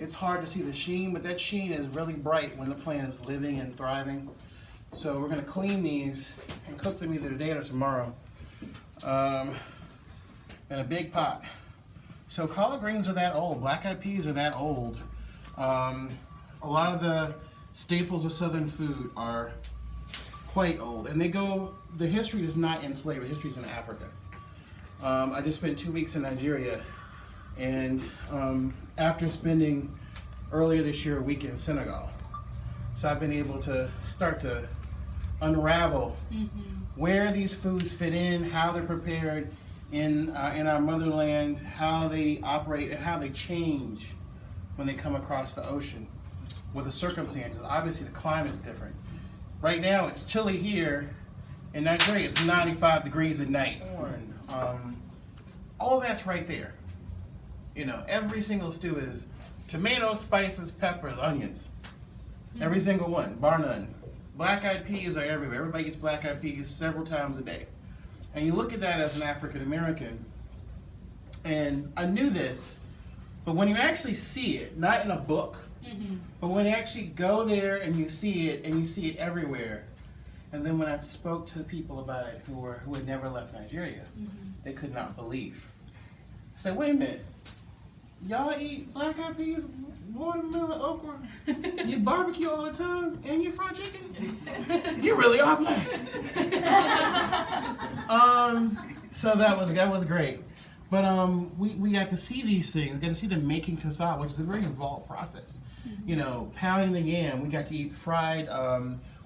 it's hard to see the sheen, but that sheen is really bright when the plant is living and thriving. So we're gonna clean these and cook them either today or tomorrow in a big pot. So collard greens are that old, black-eyed peas are that old. A lot of the staples of Southern food are quite old, and the history is not in slavery, the history is in Africa. I just spent 2 weeks in Nigeria, and after spending earlier this year a week in Senegal, so I've been able to start to unravel where these foods fit in, how they're prepared in our motherland, how they operate, and how they change when they come across the ocean with the circumstances. Obviously, the climate's different. Right now, it's chilly here in Nigeria. It's 95 degrees at night. All that's right there. You know, every single stew is tomatoes, spices, peppers, onions. Every single one, bar none. Black-eyed peas are everywhere. Everybody eats black-eyed peas several times a day. And you look at that as an African American, and I knew this, but when you actually see it, not in a book, but when you actually go there and you see it everywhere, and then when I spoke to the people about it who had never left Nigeria, they could not believe. I said, wait a minute, y'all eat black-eyed peas, watermelon, okra, you barbecue all the time, and you fry chicken? You really are black. So that was great. But we got to see these things. We got to see them making cassava, which is a very involved process. You know, pounding the yam. We got to eat fried.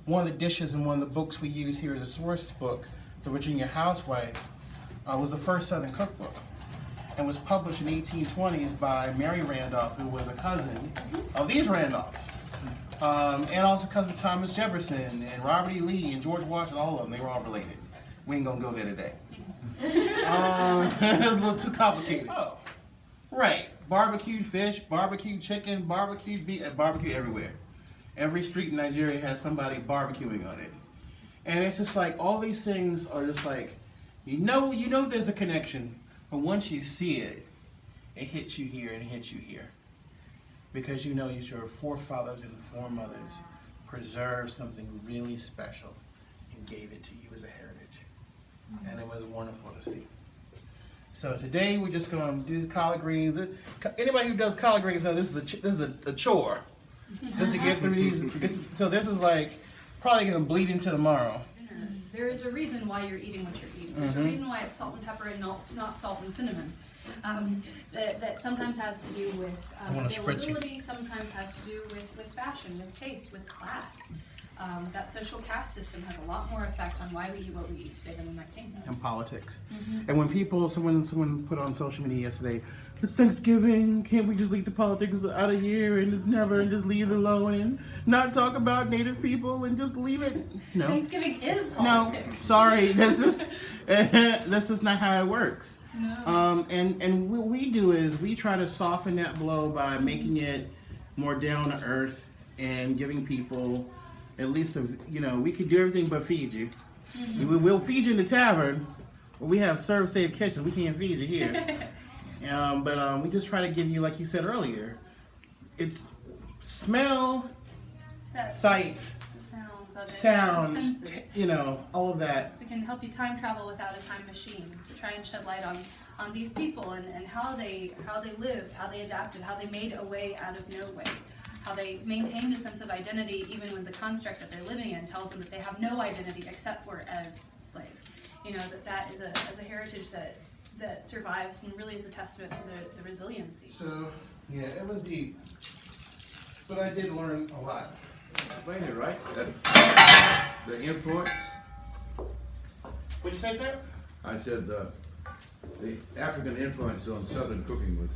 One of the dishes in one of the books we use here is a source book, The Virginia Housewife, was the first Southern cookbook, and was published in the 1820s by Mary Randolph, who was a cousin of these Randolphs, and also cousin Thomas Jefferson and Robert E. Lee and George Washington. All of them, they were all related. We ain't gonna go there today. It's a little too complicated. Oh, right. Barbecued fish, barbecued chicken, barbecued beef, barbecue everywhere. Every street in Nigeria has somebody barbecuing on it. And it's just like, all these things are just like, you know there's a connection, but once you see it, it hits you here and it hits you here. Because you know your forefathers and foremothers preserved something really special and gave it to you as a heritage. And it was wonderful to see. So today we're just going to do collard greens. Anybody who does collard greens knows this is a chore, just to get through these. So this is like probably going to bleed into tomorrow. There is a reason why you're eating what you're eating. There's a reason why it's salt and pepper and not salt and cinnamon. That sometimes has to do with availability, sometimes has to do with fashion, with taste, with class. That social caste system has a lot more effect on why we eat what we eat today than we might think. And politics. And when someone put on social media yesterday, it's Thanksgiving, can't we just leave the politics out of here and just leave it alone and not talk about Native people and just leave it? No. Thanksgiving is politics. No, sorry, that's just not how it works. No. And what we do is we try to soften that blow by making it more down to earth and giving people at least we could do everything but feed you. We'll feed you in the tavern, but we have serve save kitchen. We can't feed you here. But we just try to give you, like you said earlier, it's smell, sight, sound, all of that. We can help you time travel without a time machine to try and shed light on these people and how they lived, how they adapted, how they made a way out of no way. How they maintained a sense of identity even when the construct that they're living in tells them that they have no identity except for as slave. That is a heritage that survives and really is a testament to the resiliency. So, yeah, it was deep. But I did learn a lot. Explain it, right? The influence. What'd you say, sir? I said the African influence on Southern cooking was